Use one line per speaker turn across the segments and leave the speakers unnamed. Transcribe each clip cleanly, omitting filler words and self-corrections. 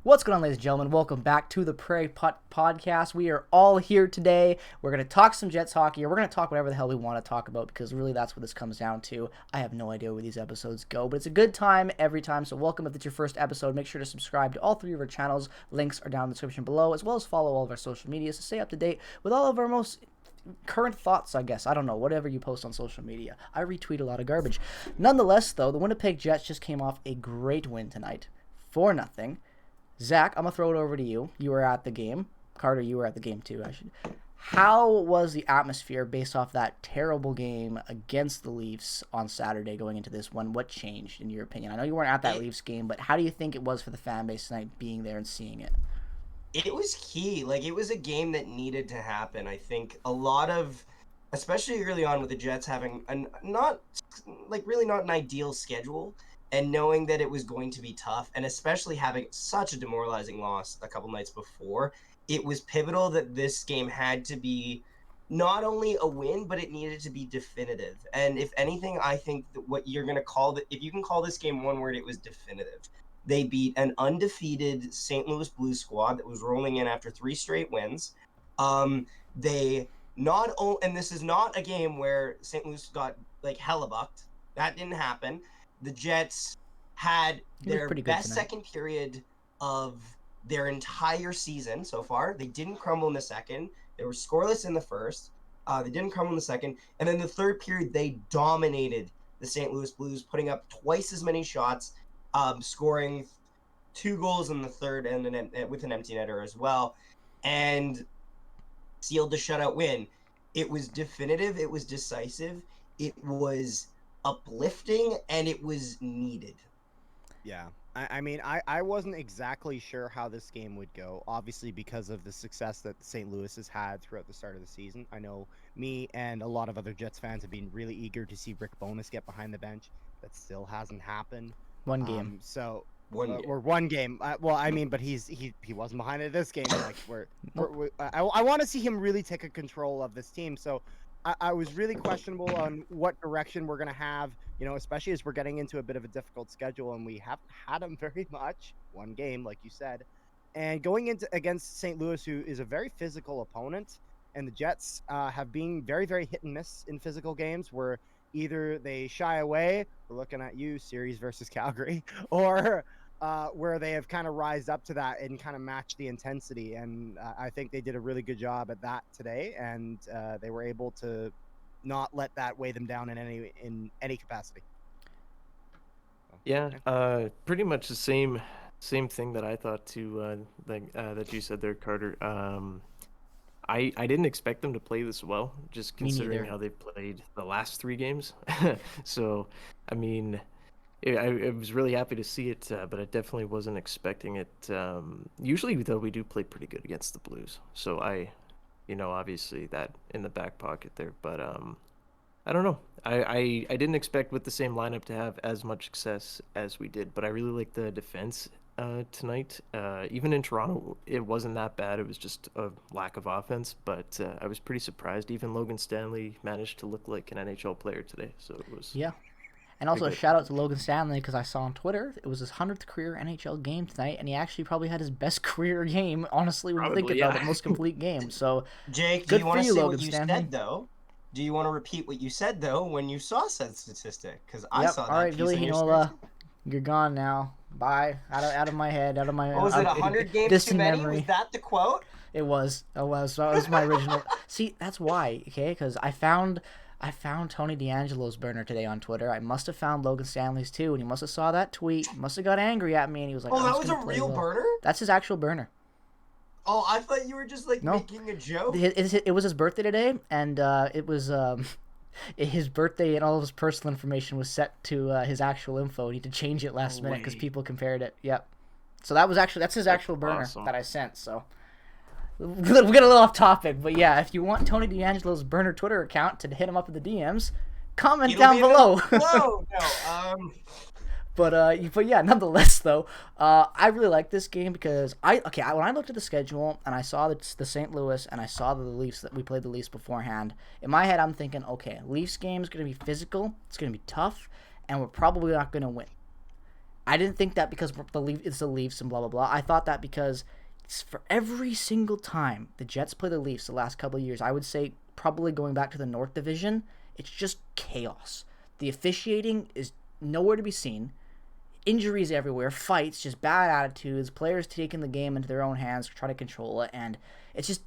What's going on, ladies and gentlemen? Welcome back to the Prairie podcast. We are all here today. We're going to talk some Jets hockey, or we're going to talk whatever the hell we want to talk about, because really that's what this comes down to. I have no idea where these episodes go, but it's a good time every time. So welcome if it's your first episode. Make sure to subscribe to all three of our channels. Links are down in the description below, as well as follow all of our social medias to stay up to date with all of our most current thoughts, I guess. I don't know, whatever you post on social media. I retweet a lot of garbage. Nonetheless, though, the Winnipeg Jets just came off a great win tonight, 4-0. Zach, I'm going to throw it over to you. You were at the game. Carter, you were at the game too, I should. How was the atmosphere based off that terrible game against the Leafs on Saturday going into this one? What changed, in your opinion? I know you weren't at that Leafs game, but how do you think it was for the fan base tonight being there and seeing it?
It was key. Like, it was a game that needed to happen. I think a lot of, especially early on with the Jets having really not an ideal schedule, and knowing that it was going to be tough, and especially having such a demoralizing loss a couple nights before, it was pivotal that this game had to be not only a win, but it needed to be definitive. And if anything, I think that what you're going to if you can call this game one word, it was definitive. They beat an undefeated St. Louis Blues squad that was rolling in after 3 straight wins. They not only, and this is not a game where St. Louis got like hellebucked. That didn't happen. The Jets had their best second period of their entire season so far. They didn't crumble in the second. They were scoreless in the first. They didn't crumble in the second. And then the third period, they dominated the St. Louis Blues, putting up twice as many shots, scoring 2 goals in the third and with an empty netter as well, and sealed the shutout win. It was definitive. It was decisive. It was uplifting, and it was needed.
Yeah. I mean, I wasn't exactly sure how this game would go, obviously because of the success that St. Louis has had throughout the start of the season. I know me and a lot of other Jets fans have been really eager to see Rick Bowness get behind the bench. That still hasn't happened.
One game.
One game. Well, I mean, but he wasn't behind it this game. Like I want to see him really take a control of this team. So I was really questionable on what direction we're gonna have. You know, especially as we're getting into a bit of a difficult schedule, and we haven't had him very much. One game, like you said, and going into against St. Louis, who is a very physical opponent, and the Jets have been very, very hit and miss in physical games where either they shy away, we're looking at you, series versus Calgary, or where they have kind of rised up to that and kind of matched the intensity. And I think they did a really good job at that today, and they were able to not let that weigh them down in any capacity.
Yeah, pretty much the same thing that I thought too. That you said there, Carter. I didn't expect them to play this well, just considering how they've played the last 3 games. So, I mean, I was really happy to see it, but I definitely wasn't expecting it. Usually, though, we do play pretty good against the Blues. So obviously that in the back pocket there. But I don't know. I didn't expect with the same lineup to have as much success as we did, but I really like the defense tonight. Even in Toronto, it wasn't that bad. It was just a lack of offense, but I was pretty surprised. Even Logan Stanley managed to look like an NHL player today, so it was...
Yeah. And also a shout out to Logan Stanley, because I saw on Twitter it was his 100th career NHL game tonight, and he actually probably had his best career game, honestly, when you think about it, most complete game. So,
Jake, do you want to say what you said, though? Do you want to repeat what you said, though, when you saw said statistic? Because I saw that.
All right, Billy Hinola, you're gone now. Bye. Out of my head, out of my...
What was it, 100 games too many? Memory. Was that the quote?
It was. That was my original... See, that's why, okay? Because I found Tony D'Angelo's burner today on Twitter. I must have found Logan Stanley's too, and he must have saw that tweet. He must have got angry at me, and he was like,
"Oh, that was a real burner?"
That's his actual burner.
Oh, I thought you were just making a joke.
It was his birthday today, and it was his birthday, and all of his personal information was set to his actual info. He had to change it last minute because people compared it. Yep. So that's his actual burner that I sent. So. We get a little off topic, but yeah, if you want Tony D'Angelo's burner Twitter account to hit him up in the DMs, comment down below. But yeah, nonetheless though, I really like this game because when I looked at the schedule and I saw the St. Louis and I saw the Leafs, that we played the Leafs beforehand, in my head I'm thinking, okay, Leafs game is going to be physical, it's going to be tough, and we're probably not going to win. I didn't think that because it's the Leafs and blah blah blah. I thought that because for every single time the Jets play the Leafs the last couple of years, I would say probably going back to the North Division, it's just chaos. The officiating is nowhere to be seen. Injuries everywhere, fights, just bad attitudes, players taking the game into their own hands, try to control it, and it's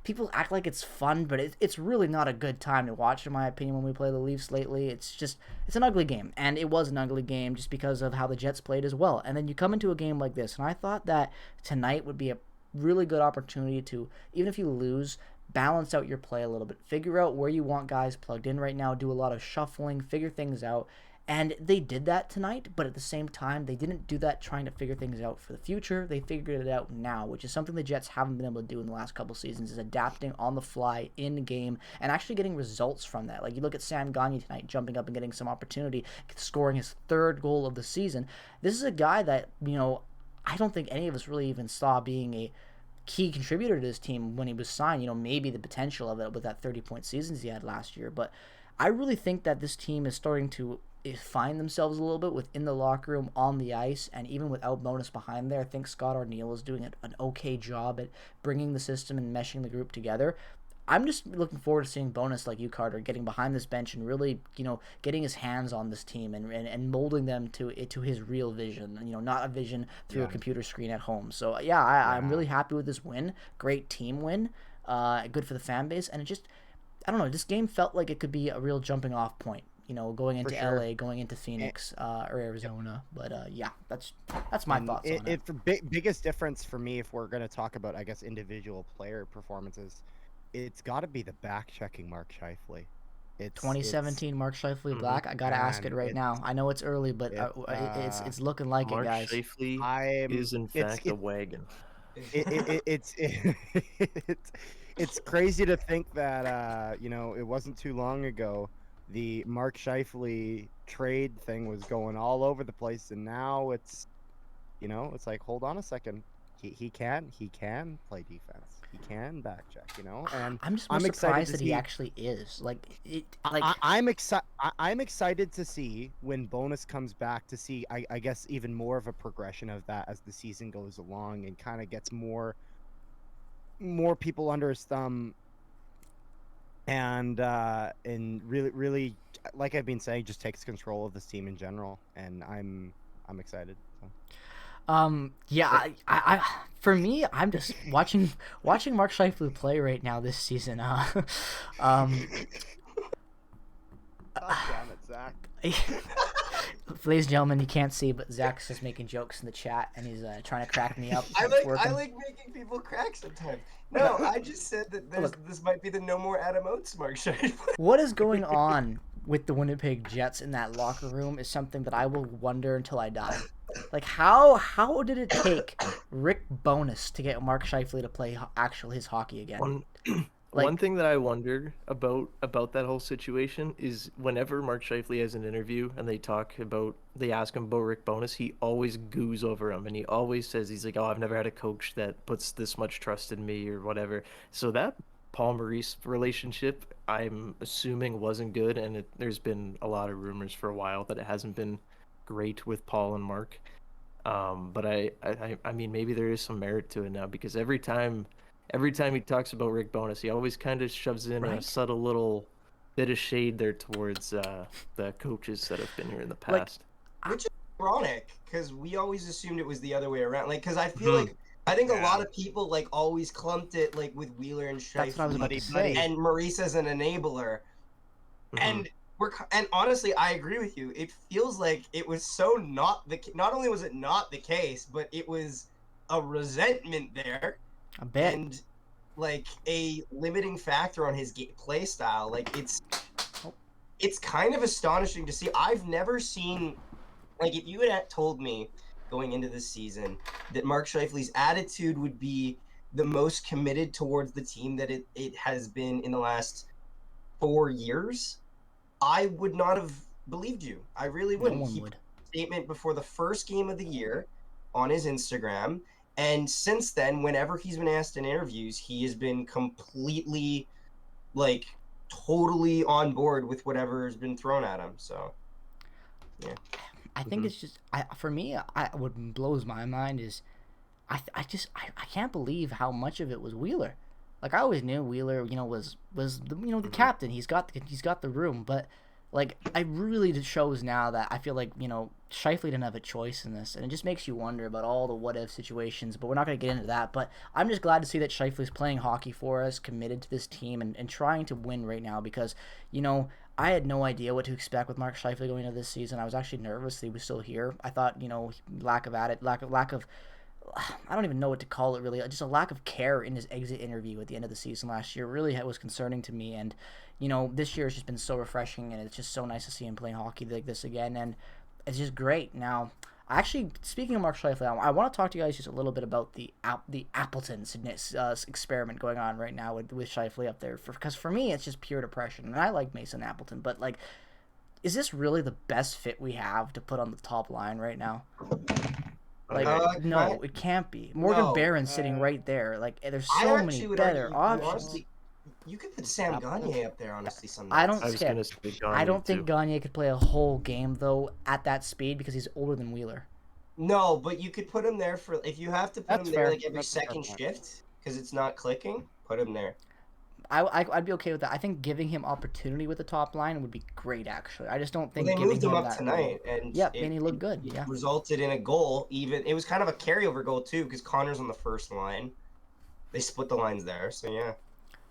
people act like it's fun, but it's really not a good time to watch, in my opinion, when we play the Leafs lately. It's an ugly game, and it was an ugly game just because of how the Jets played as well. And then you come into a game like this, and I thought that tonight would be a really good opportunity to, even if you lose, balance out your play a little bit, figure out where you want guys plugged in right now, do a lot of shuffling, figure things out. And they did that tonight, but at the same time, they didn't do that trying to figure things out for the future. They figured it out now, which is something the Jets haven't been able to do in the last couple seasons, is adapting on the fly in game and actually getting results from that. Like, you look at Sam Gagner tonight, jumping up and getting some opportunity, scoring his 3rd goal of the season. This is a guy that, I don't think any of us really even saw being a key contributor to this team when he was signed. Maybe the potential of it with that 30-point seasons he had last year. But I really think that this team is starting to find themselves a little bit within the locker room, on the ice, and even without Bonus behind there. I think Scott Arniel is doing an okay job at bringing the system and meshing the group together. I'm just looking forward to seeing Bonus, like you, Carter, getting behind this bench and really, getting his hands on this team and molding them to his real vision, not a vision through a computer screen at home. So, I'm really happy with this win. Great team win. Good for the fan base. And it just, I don't know, this game felt like it could be a real jumping off point, going into LA, going into Phoenix or Arizona. But, that's my thoughts on it.
The biggest difference for me, if we're going to talk about, I guess, individual player performances, it's got to be the back-checking Mark Scheifele.
2017 Mark Scheifele Black. I gotta ask it right now. I know it's early, but it's looking like
Mark
it, guys.
Scheifele is in fact a wagon.
It's crazy to think that it wasn't too long ago the Mark Scheifele trade thing was going all over the place, and now it's like, hold on a second. He can play defense. He can back check, and
I'm just surprised that he actually is.
I'm excited to see when Bonus comes back, to see I guess even more of a progression of that as the season goes along and kind of gets more people under his thumb, and really, like I've been saying, just takes control of this team in general, and I'm excited. So.
I for me, I'm just watching Mark Scheifele play right now this season.
God damn it, Zach.
Ladies and gentlemen, you can't see, but Zach's just making jokes in the chat, and he's trying to crack me up.
I like making people crack sometimes. No, I just said that this might be the no more Adam Oates Mark Scheifele.
What is going on with the Winnipeg Jets in that locker room is something that I will wonder until I die. Like, how did it take Rick Bonus to get Mark Scheifele to play his hockey again?
One thing that I wondered about that whole situation is whenever Mark Scheifele has an interview and they ask him about Rick Bonus, he always goos over him, and he always says, he's like, "Oh, I've never had a coach that puts this much trust in me," or whatever. So that Paul Maurice relationship, I'm assuming, wasn't good, and there's been a lot of rumors for a while that it hasn't been great with Paul and Mark. But I mean, maybe there is some merit to it now, because every time he talks about Rick Bonus, he always kind of shoves in a subtle little bit of shade there towards the coaches that have been here in the past.
Which is ironic, because we always assumed it was the other way around. Because I feel I think a lot of people always clumped it with Wheeler and Scheifele.
That's what I was about to say.
And Maurice as an enabler. And honestly, I agree with you. It feels like it was so not only was it not the case, but it was a resentment there.
I bet.
And a limiting factor on his play style. It's kind of astonishing to see. I've never seen, if you had told me going into this season that Mark Scheifele's attitude would be the most committed towards the team that it has been in the last 4 years, I would not have believed you. I really wouldn't.
No one would.
Put a statement before the first game of the year on his Instagram, and since then, whenever he's been asked in interviews, he has been completely, totally on board with whatever has been thrown at him. So, yeah.
I think it's just for me. What blows my mind is I can't believe how much of it was Wheeler. Like I always knew Wheeler, was the captain. He's got the room, but like it really just shows now that I feel like Scheifele didn't have a choice in this, and it just makes you wonder about all the what if situations. But we're not going to get into that. But I'm just glad to see that Scheifele's playing hockey for us, committed to this team, and trying to win right now because I had no idea what to expect with Mark Scheifele going into this season. I was actually nervous that he was still here. I thought lack of I don't even know what to call it really. Just a lack of care in his exit interview at the end of the season last year really was concerning to me. And this year has just been so refreshing, and it's just so nice to see him playing hockey like this again. And it's just great. Now, actually, speaking of Mark Scheifele, I want to talk to you guys just a little bit about the Appleton experiment going on right now with Scheifele up there. Because for me, it's just pure depression, and I like Mason Appleton, but like, is this really the best fit we have to put on the top line right now? Like, no, it can't be. Morgan Barron's sitting right there. Like, there's so many better options.
Honestly, you could put Sam Gagner up there, honestly, sometimes.
I don't think Gagner could play a whole game, though, at that speed because he's older than Wheeler.
No, but you could put him there if you have to put him there like every second shift because it's not clicking, put him there.
I'd be okay with that. I think giving him opportunity with the top line would be great, actually. I just don't think
they moved him up
that
tonight, and
and he looked good. Yeah,
resulted in a goal. Even it was kind of a carryover goal too, because Connor's on the first line. They split the lines there, so yeah.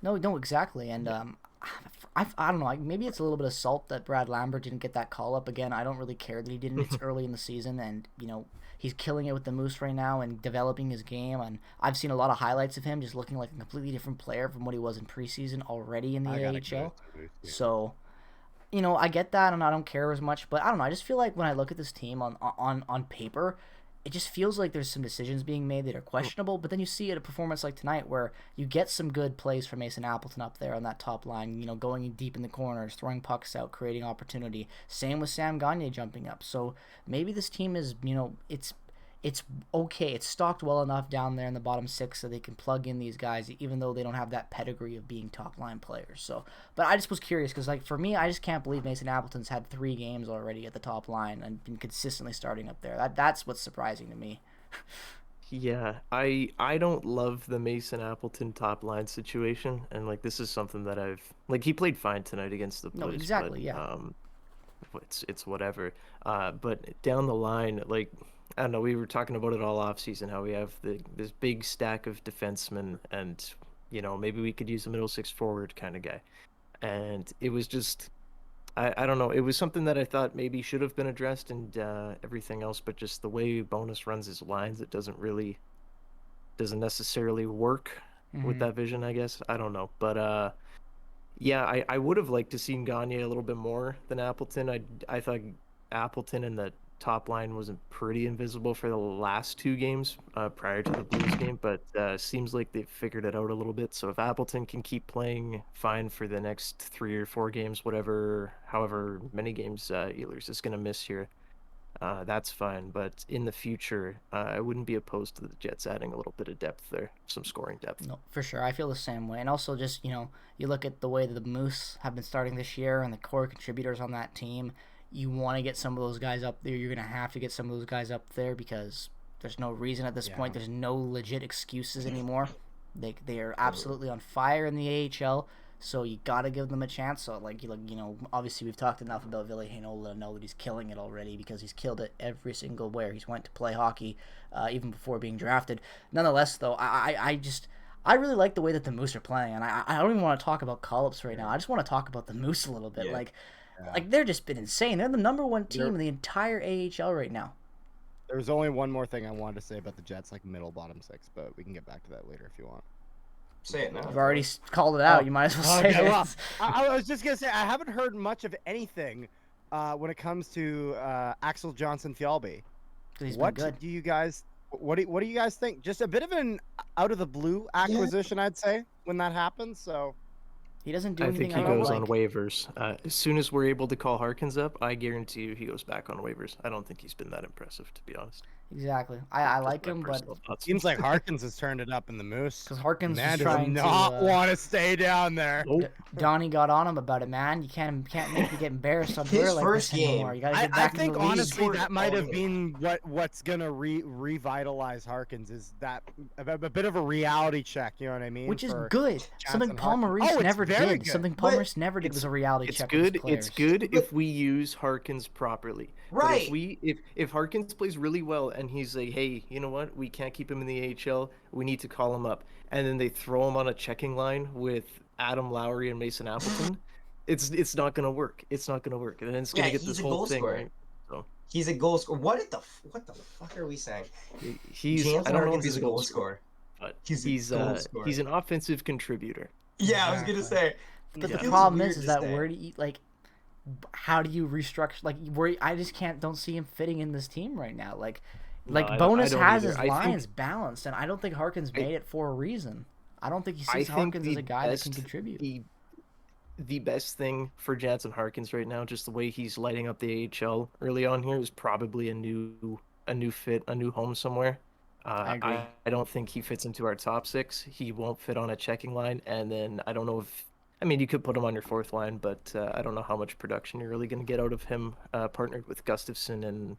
No, exactly, and I don't know. Maybe it's a little bit of salt that Brad Lambert didn't get that call up again. I don't really care that he didn't. It's early in the season, and he's killing it with the Moose right now and developing his game. And I've seen a lot of highlights of him just looking like a completely different player from what he was in preseason already in the AHL. So, I get that, and I don't care as much. But I don't know. I just feel like when I look at this team on paper, it just feels like there's some decisions being made that are questionable. But then you see at a performance like tonight where you get some good plays from Mason Appleton up there on that top line, going deep in the corners, throwing pucks out, creating opportunity. Same with Sam Gagner jumping up. So maybe this team is, it's okay. It's stocked well enough down there in the bottom six so they can plug in these guys, even though they don't have that pedigree of being top line players. So, but I just was curious because, like, for me, I just can't believe Mason Appleton's had 3 games already at the top line and been consistently starting up there. That's what's surprising to me.
Yeah, I don't love the Mason Appleton top line situation, and like this is something that he played fine tonight against the Blues.
No, exactly,
but,
yeah.
It's whatever. But down the line, like, I don't know, we were talking about it all off season, how we have this big stack of defensemen, and maybe we could use a middle six forward kind of guy. And it was just, I don't know, it was something that I thought maybe should have been addressed and everything else, but just the way Bonus runs his lines, it doesn't necessarily work with that vision, I guess. I don't know, but yeah, I would have liked to seen Gagner a little bit more than Appleton. I thought Appleton in the top line wasn't pretty invisible for the last 2 games prior to the Blues game, but seems like they've figured it out a little bit. So if Appleton can keep playing fine for the next 3 or 4 games, however many games Ehlers is going to miss here, that's fine. But in the future, I wouldn't be opposed to the Jets adding a little bit of depth there, some scoring depth.
No, for sure. I feel the same way. And also just, you look at the way that the Moose have been starting this year and the core contributors on that team. You want to get some of those guys up there. You're going to have to get some of those guys up there because there's no reason at this point. There's no legit excuses anymore. They are absolutely on fire in the AHL, so you got to give them a chance. So, obviously we've talked enough about Ville Heinola to know that he's killing it already because he's killed it every single where he's went to play hockey, even before being drafted. Nonetheless, though, I really like the way that the Moose are playing, and I don't even want to talk about call-ups right now. I just want to talk about the Moose a little bit.
Yeah.
They're just been insane. They're the number 1 team in the entire AHL right now.
There's only one more thing I wanted to say about the Jets, like middle bottom 6, but we can get back to that later if you want.
Say it now.
You've already called it out. You might as well say it.
Well, I was just gonna say I haven't heard much of anything when it comes to Axel Johnson-Fjallby. What do you guys? What do you guys think? Just a bit of an out of the blue acquisition, I'd say, when that happens. So.
He doesn't do
I
anything.
think he goes on waivers. As soon as we're able to call Harkins up, I guarantee you he goes back on waivers. I don't think he's been that impressive, to be honest.
Exactly. I like
my
him, but
personal thoughts.
Seems like Harkins has turned it up in the Moose.
because Harkins
Man
was
does
trying
not
to.
want to stay down there.
Nope.
Donnie got on him about it, man. You can't make me get embarrassed on
His
Twitter like
first
this anymore.
game,
You gotta
I,
get
I
back in
think
the league.
honestly
Scored
that might
all
have
the
been what's gonna revitalize Harkins is that a bit of a reality check. You know what I mean?
Which is
for
good. Something
Jansen
Paul
Harkins.
Maurice
Oh, it's
never
very
did.
good.
Something Paul
But
Maurice never did was a reality
It's
check with his
good.
players.
It's good
But-
if we use Harkins properly.
Right.
But if Harkins plays really well and he's like, hey, you know what? We can't keep him in the AHL. We need to call him up. And then they throw him on a checking line with Adam Lowry and Mason Appleton. It's not gonna work. It's not gonna work. And then it's gonna
Yeah,
get
he's
this
a
whole
goal
thing,
scorer.
right? So
He's a goal scorer. What the fuck are we saying?
he's
Jansen
I don't know if
Harkins
he's
is
a goal scorer, but
He's
he's
a goal scorer.
he's an offensive contributor.
Yeah, I was gonna
Exactly.
say.
But
Yeah.
the
Feels
problem
weird
is
to
that
say.
where do you like? How do you restructure? Like, where I just don't see him fitting in this team right now. Like
No, I
Bonus
don't
has
either.
his
I think-
lines balanced, and I don't think Harkins made it for a reason. I don't think he
I
sees
think
Harkins as a guy that can contribute.
The best thing for Jansen Harkins right now, just the way he's lighting up the AHL early on here, is probably a new fit, a new home somewhere.
I agree.
I don't think he fits into our top six. He won't fit on a checking line, and then I don't know if you could put him on your fourth line, but I don't know how much production you're really going to get out of him, partnered with Gustafsson and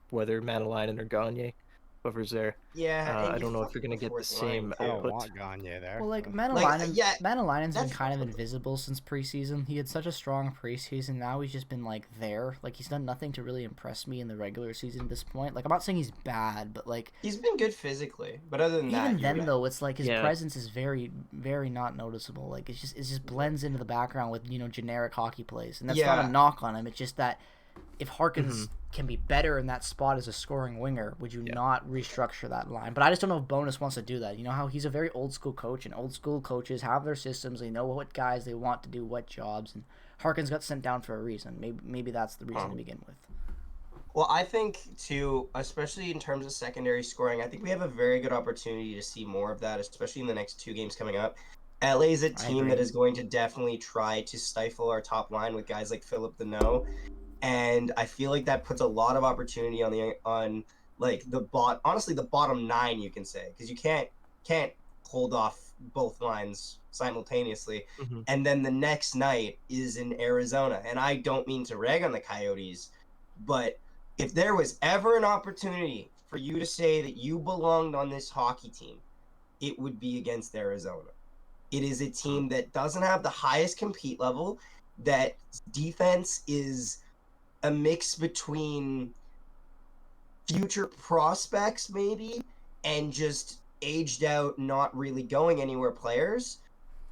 whether Manalainen or Gagne, whoever's there.
Yeah,
I don't know if you're going to get the same
I don't
output.
want Gagne there.
Well, like
so.
Manalainen's been
that's
kind of
what-
invisible since preseason. He had such a strong preseason. Now he's just been like there. Like he's done nothing to really impress me in the regular season at this point. Like I'm not saying he's bad, but like
He's been good physically, but other than that,
even
you're
then
right.
though, it's like his
Yeah.
presence is very, very not noticeable. Like it just blends into the background with generic hockey plays, and that's not
Yeah.
a knock on him. It's just that if Harkins can be better in that spot as a scoring winger, would you not restructure that line? But I just don't know if Bonus wants to do that. You know how he's a very old school coach, and old school coaches have their systems. They know what guys they want to do what jobs, and Harkins got sent down for a reason. Maybe that's the reason to begin with.
Well, I think too, especially in terms of secondary scoring, I think we have a very good opportunity to see more of that, especially in the next two games coming up. LA is a team that
agree.
is going to definitely try to stifle our top line with guys like Philip Deneau, and I feel like that puts a lot of opportunity on like the bottom nine, you can say, because you can't hold off both lines simultaneously.
Mhm.
And then the next night is in Arizona, and I don't mean to rag on the Coyotes, but if there was ever an opportunity for you to say that you belonged on this hockey team, it would be against Arizona. It is a team that doesn't have the highest compete level, that defense is a mix between future prospects maybe and just aged out, not really going anywhere players.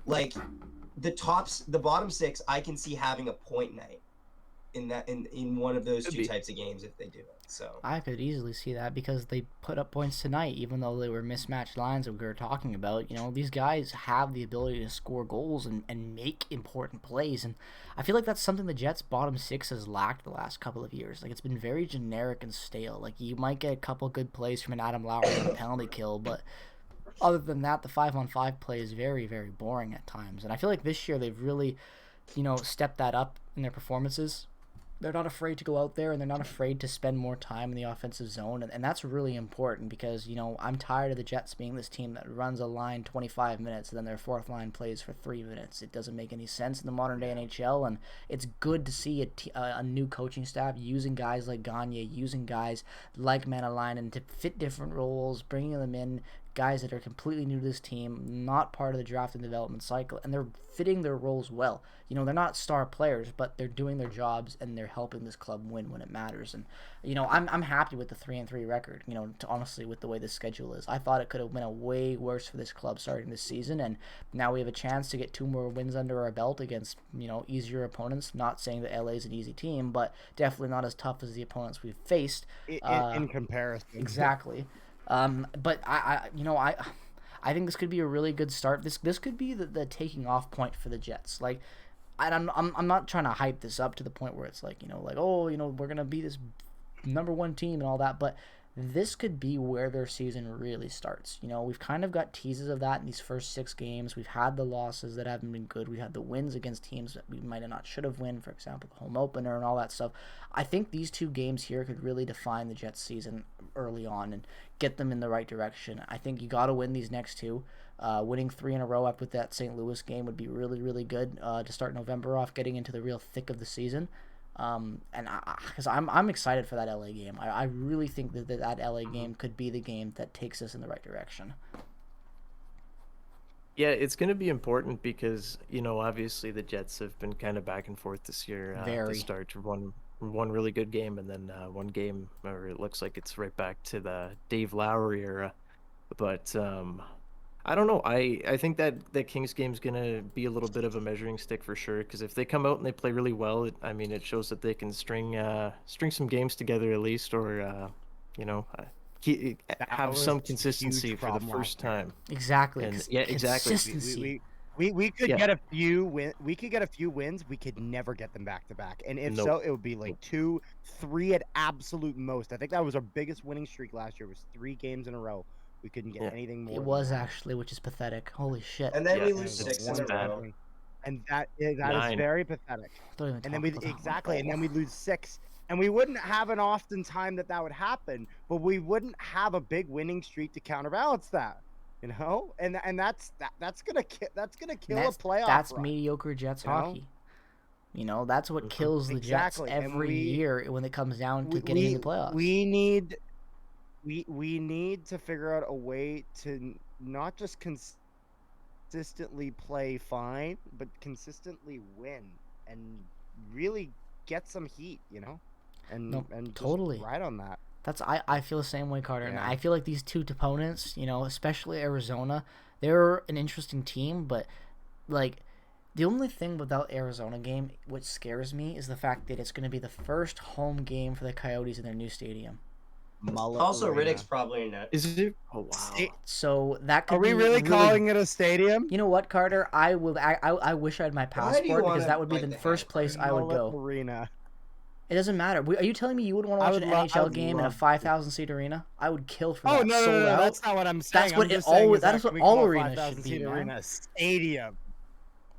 Like the bottom six, I can see having a point night in one of those
Could
two
be.
types of games if they do it. So
I could easily see that because they put up points tonight, even though they were mismatched lines that we were talking about. These guys have the ability to score goals and make important plays, and I feel like that's something the Jets' bottom six has lacked the last couple of years. Like it's been very generic and stale. Like you might get a couple good plays from an Adam Lowry on a penalty kill, but other than that, the 5-on-5 play is very, very boring at times. And I feel like this year they've really, stepped that up in their performances. They're not afraid to go out there, and they're not afraid to spend more time in the offensive zone, and that's really important because, I'm tired of the Jets being this team that runs a line 25 minutes, and then their fourth line plays for 3 minutes. It doesn't make any sense in the modern-day NHL, and it's good to see a new coaching staff using guys like Gagne, using guys like Manalainen to fit different roles, bringing them in, guys that are completely new to this team, not part of the draft and development cycle, and they're fitting their roles well. They're not star players, but they're doing their jobs and they're helping this club win when it matters. And I'm happy with the 3-3 record. Honestly, with the way the schedule is, I thought it could have been a way worse for this club starting this season, and now we have a chance to get 2 more wins under our belt against easier opponents. Not saying that LA is an easy team, but definitely not as tough as the opponents we've faced.
In comparison,
Exactly. But I think this could be a really good start. This could be the taking off point for the Jets. Like, I'm not trying to hype this up to the point where it's like we're gonna be this number one team and all that. But this could be where their season really starts. You know, we've kind of got teases of that in these first 6 games. We've had the losses that haven't been good. We had the wins against teams that we might have not should have won, for example, the home opener and all that stuff. I think these 2 games here could really define the Jets season early on and get them in the right direction. I think you got to win these next 2. Winning 3 in a row up with that St. Louis game would be really, really good to start November off, getting into the real thick of the season. And because I'm excited for that LA game. I really think that LA game could be the game that takes us in the right direction.
Yeah, it's going to be important because, you know, obviously the Jets have been kind of back and forth this year. To start one really good game and then one game where it looks like it's right back to the Dave Lowry era. But I don't know. I think that Kings game is going to be a little bit of a measuring stick for sure, because if they come out and they play really well, it shows that they can string some games together at least, or you know, have some consistency for the first time.
Exactly.
And, yeah, exactly.
Consistency.
We could get a few we could get a few wins. We could never get them back to back, and if so, it would be like 2, 3 at absolute most. I think that was our biggest winning streak last year. Was 3 games in a row. We couldn't get anything more.
It was actually, which is pathetic. Holy shit.
And then we lose 6 in a row.
And that is very pathetic.
And then
we lose 6. And we wouldn't have an often time that would happen, but we wouldn't have a big winning streak to counterbalance that. You know? And that's gonna kill a playoff.
That's
run,
mediocre Jets hockey. You know, that's what kills the Jets every year when it comes down to getting in the playoffs.
We need to figure out a way to not just consistently play fine, but consistently win and really get some heat, you know, and
totally
just ride on that.
I feel the same way, Carter, and I feel like these 2 opponents, you know, especially Arizona, they're an interesting team, but like the only thing with that Arizona game, which scares me, is the fact that it's going to be the first home game for the Coyotes in their new stadium.
Also, Riddick's probably in net.
Is it? Oh wow!
So that could.
Are we really calling it a stadium?
You know what, Carter? I wish I had my passport because that would be the first place I would go.
Arena.
It doesn't matter. Are you telling me you wouldn't want to watch an NHL game in a 5,000 seat arena? I would kill for that.
Oh no, that's not what I'm saying.
That's what all arenas should be, man.
Arena stadium.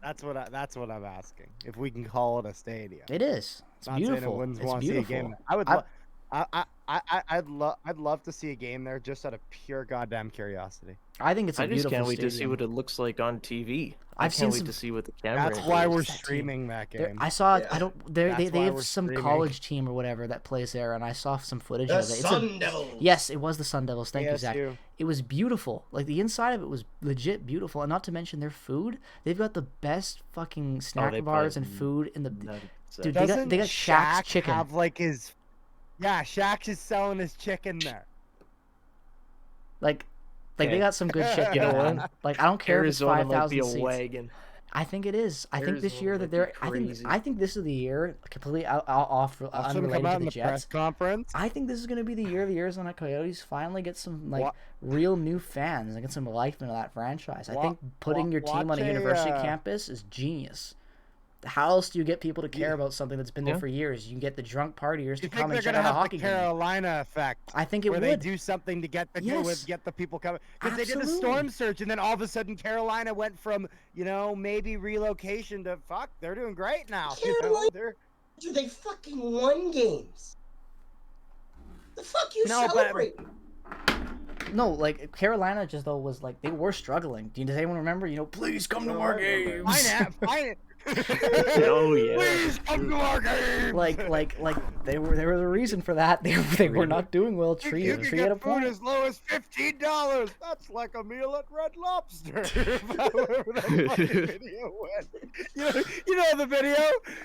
That's what I'm asking. If we can call it a stadium.
It is. It's beautiful. It's beautiful.
I'd love to see a game there just out of pure goddamn curiosity.
I think it's a beautiful
stadium. I just can't wait
stadium.
to see what it looks like on TV.
I
can't wait to see what the camera.
That's why we're streaming that game.
I saw. Yeah. I don't. They have some college team or whatever that plays there, and I saw some footage of it.
Sun Devils.
Yes, it was the Sun Devils. Thank you, Zach. It was beautiful. Like the inside of it was legit beautiful, and not to mention their food. They've got the best fucking snack bars and food in the. Dude, they got Shaq's chicken.
Have like his. Yeah, Shaq is selling his chicken there.
Like they got some good shit going on. Like I don't care
Arizona
if it's 5,000 seats.
Wagon.
I think it is. I think this year that they're. I think this is the year completely off unrelated to the Jets.
Press conference.
I think this is going to be the year the Arizona Coyotes finally get some real new fans and get some life into that franchise. I think putting your team on a university campus is genius. How else do you get people to care about something that's been there for years? You get the drunk partiers to come and check out a hockey game.
Carolina effect.
I think it would.
Where they do something to get the people coming. Because they did a storm surge, and then all of a sudden Carolina went from maybe relocation to they're doing great now.
Carolina, dude, they fucking won games. The fuck you celebrating?
No, like Carolina just was like they were struggling. Does anyone remember? Please come to our games.
Fine.
Oh yeah.
Please come to our game.
Like there was a reason for that. They were not doing well.
You can get food as low as $15. That's like a meal at Red Lobster. However that video went. You know the video.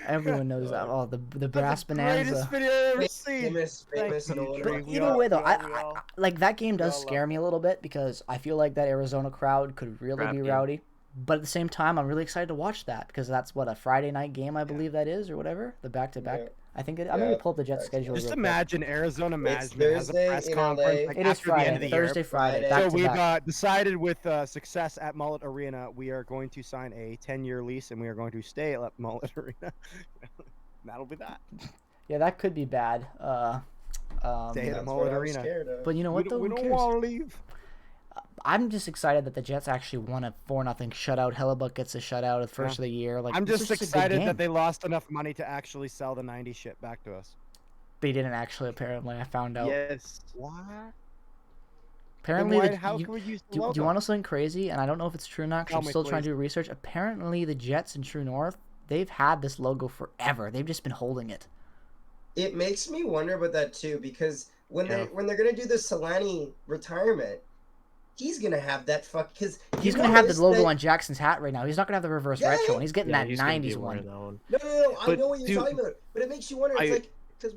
Everyone knows that. Oh, the brass bonanza.
Greatest video I've ever seen.
Famous.
But either way though, I like that game does scare me a little bit because I feel like that Arizona crowd could really be rowdy. But at the same time, I'm really excited to watch that because that's a Friday night game, I believe that is, or whatever. The back-to-back. Yeah. I think I'm going to pull up the Jets schedule.
Just imagine Arizona management has a press conference
it is Friday, Thursday, Friday.
So we've decided with success at Mullet Arena, we are going to sign a 10-year lease and we are going to stay at Mullet Arena. That'll be that.
Yeah, that could be bad.
Stay at
That's
Mullet
what I'm
Arena.
scared of.
But you know what, though?
We
Who
don't
cares?
want to leave.
I'm just excited that the Jets actually won a 4-0 shutout. Hellebuck gets a shutout at the first of the year. Like,
I'm
this
just
was a good
excited
game.
that they lost enough money to actually sell the 90 shit back to us.
They didn't actually, apparently. I found out.
Yes. What?
Apparently,
How can we use the
do
logo?
you want to know something crazy? And I don't know if it's true or not, because
Tell
I'm
me,
still trying
please.
to do research. Apparently, the Jets in True North, they've had this logo forever. They've just been holding it.
It makes me wonder about that too, because when they're gonna do the Solani retirement, he's gonna have that because
He's gonna have the logo on Jackson's hat right now. He's not gonna have the reverse retro one. He's getting that
he's gonna be
90s
wearing
one.
that one.
No. I
But,
know what you're
dude,
talking about, but it makes you wonder. It's like because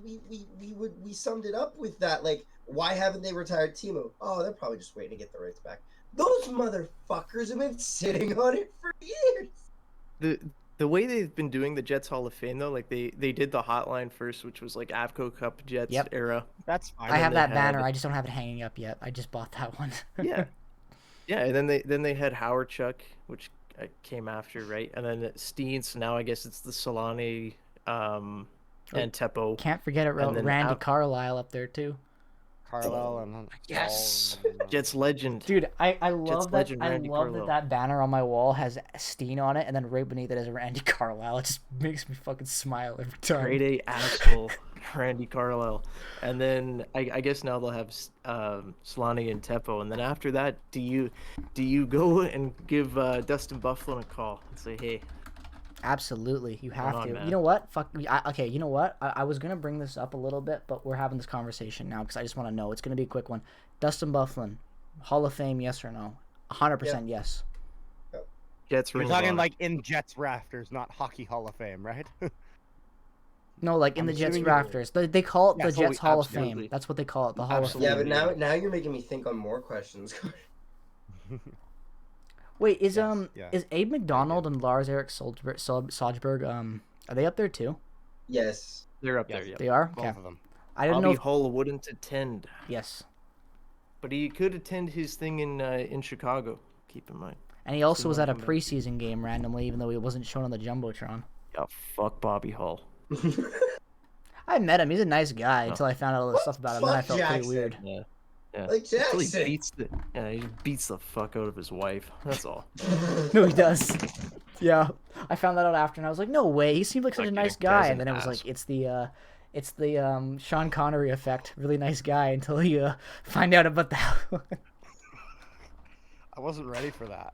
we summed it up with that. Like, why haven't they retired Timo? Oh, they're probably just waiting to get the rights back. Those motherfuckers have been sitting on it for years.
The way they've been doing the Jets Hall of Fame though, like they did the hotline first, which was like Avco Cup Jets era.
That's fine.
I have that
had-
banner. I just don't have it hanging up yet. I just bought that one.
Yeah, and then they had Howard Chuck, which came after, right? And then Steen. So now I guess it's the Solani, and Teppo.
Can't forget it.
And then
Randy
out-
Carlisle up there too.
Carlisle and
Yes, Jets legend.
Dude, I love that.
legend,
I
Randy
love
Carlisle.
that banner on my wall has Steen on it, and then right beneath it is Randy Carlisle. It just makes me fucking smile every time.
Grade A asshole, Randy Carlisle. And then I guess now they'll have Solani and Teppo. And then after that, do you go and give Dustin Bufflin a call and say, hey?
Absolutely, you have
on,
to.
man.
You know what? Okay, you know what? I was gonna bring this up a little bit, but we're having this conversation now because I just want to know. It's gonna be a quick one. Dustin Bufflin, Hall of Fame, yes or no? 100% yes.
Jets
You're
ring of
talking
honor.
like in Jets rafters, not Hockey Hall of Fame, right?
No, like in
I'm
the Jets
assuming you-
rafters. They call it
Yes,
the Jets Hall of
absolutely.
Fame. That's what they call it, the Hall
Absolutely.
of
Yeah,
Fame.
but now you're making me think on more questions.
Wait, is
Yes, yeah.
is Abe McDonald and Lars Eric Salzberg are they up there too?
Yes.
They're up
Yes.
there, yeah.
They are.
Both
Okay.
of them.
I didn't
Bobby
know. If,
Hull wouldn't attend,
yes,
but he could attend his thing in Chicago. Keep in mind.
and he also
Still
was at a
welcome back.
preseason game randomly, even though he wasn't shown on the jumbotron.
Yeah, fuck Bobby Hull.
I met him. He's a nice guy until I found out all this stuff about him. Then I
Fuck
felt pretty
Jackson.
weird.
Yeah. Yeah.
Like
Until
Jackson.
he beats the fuck out of his wife. That's all.
No, he does. Yeah, I found that out after, and I was like, no way. He seemed like such a
Okay,
nice
guy's
guy,
an
and then it was like,
asshole.
it's the Sean Connery effect. Really nice guy until you find out about that.
I wasn't ready for that.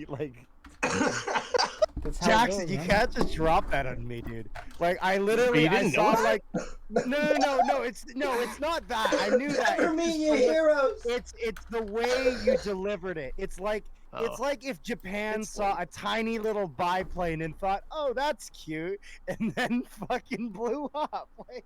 Like
That's how it
Jackson,
goes,
you
man.
can't just drop that on me, dude. Like I literally,
You
I
didn't
saw
know
like, no, it's not that. I knew that.
For
It's
me,
just
you
the way-
heroes.
It's the way you delivered it. It's like
Oh.
if Japan
It's
saw a tiny little biplane and thought, "Oh, that's cute," and then fucking blew up. Like,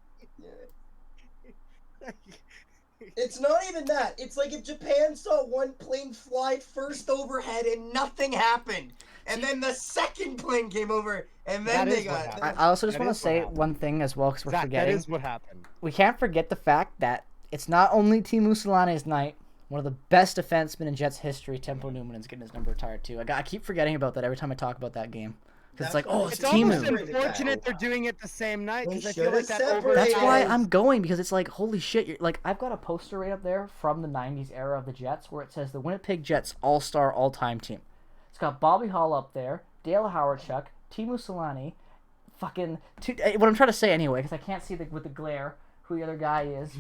It's not even that. It's like if Japan saw one plane fly first overhead and nothing happened, and then the second plane came over, and then
That
they
is what
got.
happened.
I also just
That
want to
is what
say
happened.
one thing as well, because we're
Zach, that
forgetting.
is what happened.
We can't forget the fact that it's not only Teemu Solana's night. One of the best defensemen in Jets history, Tempo Numanen's getting his number retired too. I keep forgetting about that every time I talk about that game. Because it's like, oh, it's
It's almost
Teemu.
separated
unfortunate
that.
they're doing it the same night
They
because I feel
should've
like that
separated
That's
overshadows.
why
Yes.
I'm going, because it's like, holy shit. You're, like, I've got a poster right up there from the 90s era of the Jets where it says the Winnipeg Jets all-star all-time team. It's got Bobby Hull up there, Dale Howardchuk, Teemu Solani, fucking... what I'm trying to say anyway, because I can't see with the glare who the other guy is.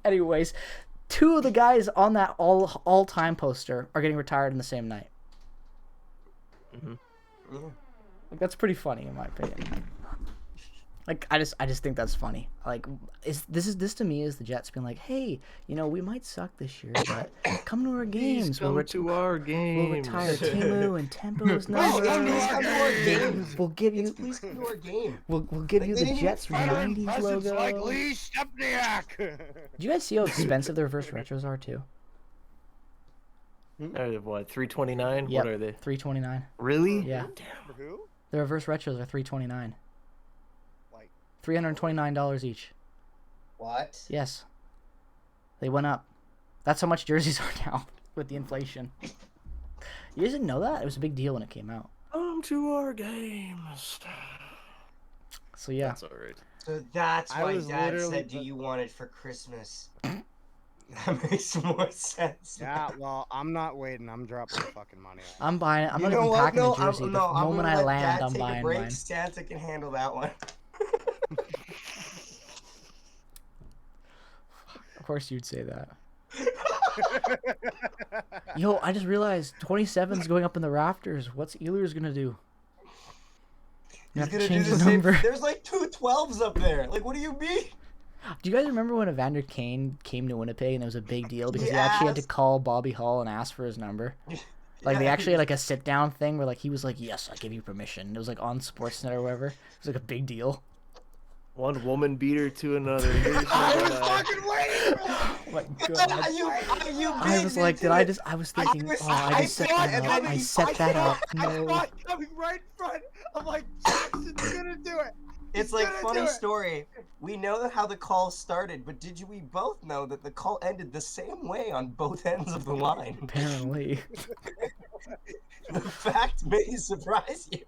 Anyways, two of the guys on that all-time poster are getting retired in the same night.
Yeah.
Like, that's pretty funny in my opinion. Like, I just think that's funny. Like, this to me is the Jets being like, hey, we might suck this year, but come to our games.
Please come to our
We'll
games.
retire Timu and Tempo's
Please come to
number.
our games.
We'll give you.
Please come to our game.
We'll give you
They
the
didn't
Jets
even fire him.
90s
Cousins
logo.
like Lee Stepniak.
Did you guys see how expensive the reverse retros are too?
What, 329?
Yep,
What are they?
$329.
Really?
Yeah,
Who?
the reverse retros are $329.
Like
$329 each.
What?
Yes, they went up. That's how much jerseys are now with the inflation. You guys didn't know that? It was a big deal when it came out.
Come to our games.
So yeah.
That's all right.
So that's
I
why
was
Dad
literally
said, "Do you want it for Christmas?" That makes more sense.
Yeah, well, I'm not waiting. I'm dropping the fucking money on it.
I'm buying it. I'm
You
not
know
even
what?
packing
No,
the jersey. The
I'm
moment
gonna
I
let
land,
Dad
I'm
take a
buying
break.
mine.
Santa can handle that one.
Of course you'd say that. Yo, I just realized 27's going up in the rafters. What's Ehlers gonna do? You
He's
have to
gonna do
change
the
the
same.
number.
There's like 2 12s up there. Like, what do you mean?
Do you guys remember when Evander Kane came to Winnipeg and it was a big deal because he
Yes.
actually had to call Bobby Hall and ask for his number? Like, they
Yeah,
actually had like a sit down thing where like he was like, "Yes, I give you permission." It was like on Sportsnet or whatever. It was like a big deal.
One woman beater to another. Here's
I was
my,
fucking waiting for
Oh my god.
You
I was
beat
like,
me
did
to
I
it.
just? I was thinking,
was-
oh, I just set
thought,
that
and
up.
then
I
he-
set that up. No.
I saw it coming right in front. I'm like, Jackson's gonna do it.
It's
He's
like
gonna
funny
do it.
story. We know how the call started, but we both know that the call ended the same way on both ends of the line?
Apparently.
The fact may surprise you.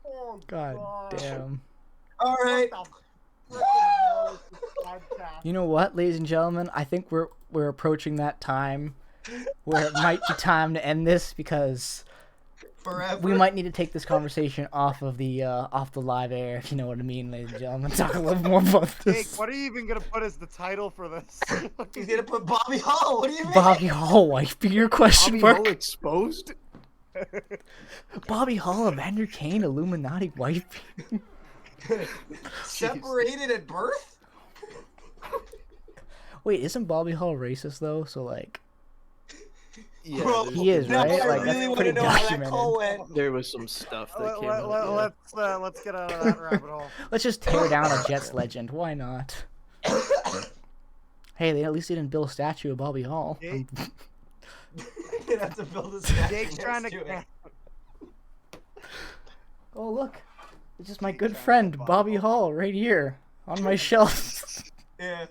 Oh,
God damn.
All right.
What the frickin' hell is this podcast?
You know what, ladies and gentlemen? I think we're approaching that time where it might be time to end this because
Forever.
we might need to take this conversation off the live air, if you know what I mean, ladies and gentlemen. Talk a little more about
Jake,
this.
what are you even gonna put as the title for this?
He's gonna put Bobby Hall. What do you mean?
Bobby Hall, wife beater? Question
Bobby
mark.
Hall exposed?
Bobby Hall, Evander Kane, Illuminati, wife beater.
Separated at birth?
Wait, isn't Bobby Hall racist though? So like,
Yeah,
Bro,
he is,
now
right?
I
Like, that's
really want
pretty
to know how that
documented.
call went.
there was some stuff that came out. Yeah.
Let's get out of that rabbit hole.
Let's just tear down a Jets legend. Why not? Hey, they at least didn't build a statue of Bobby Hall.
Jake-
You'd have to build a statue
Jake's trying
next
to.
it.
Oh look, it's just my
Jake's
good
trying to
friend
get
Bobby
Bobby
Hall right here on my shelf.
Yeah.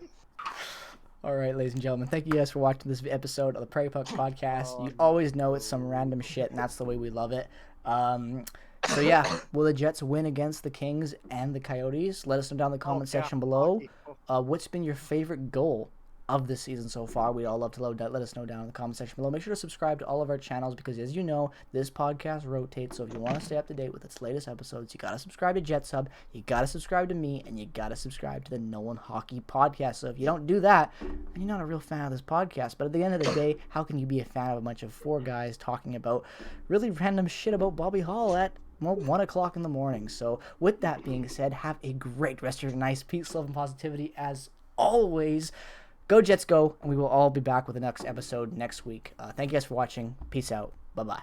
All right, ladies and gentlemen, thank you guys for watching this episode of the Prairie Puck Podcast.
Oh,
You always know it's some random shit, and that's the way we love it. So yeah, will the Jets win against the Kings and the Coyotes? Let us know down in the comment section below. What's been your favorite goal of this season so far? We'd all love to let us know down in the comment section below. Make sure to subscribe to all of our channels because, as you know, this podcast rotates. So if you want to stay up to date with its latest episodes, you got to subscribe to Jets Hub, you got to subscribe to me, and you got to subscribe to the Nolan Hockey Podcast. So if you don't do that, then you're not a real fan of this podcast. But at the end of the day, how can you be a fan of a bunch of four guys talking about really random shit about Bobby Hall at 1 o'clock in the morning? So with that being said, have a great rest of your night. Peace, love, and positivity as always. Go Jets go, and we will all be back with the next episode next week. Thank you guys for watching. Peace out. Bye-bye.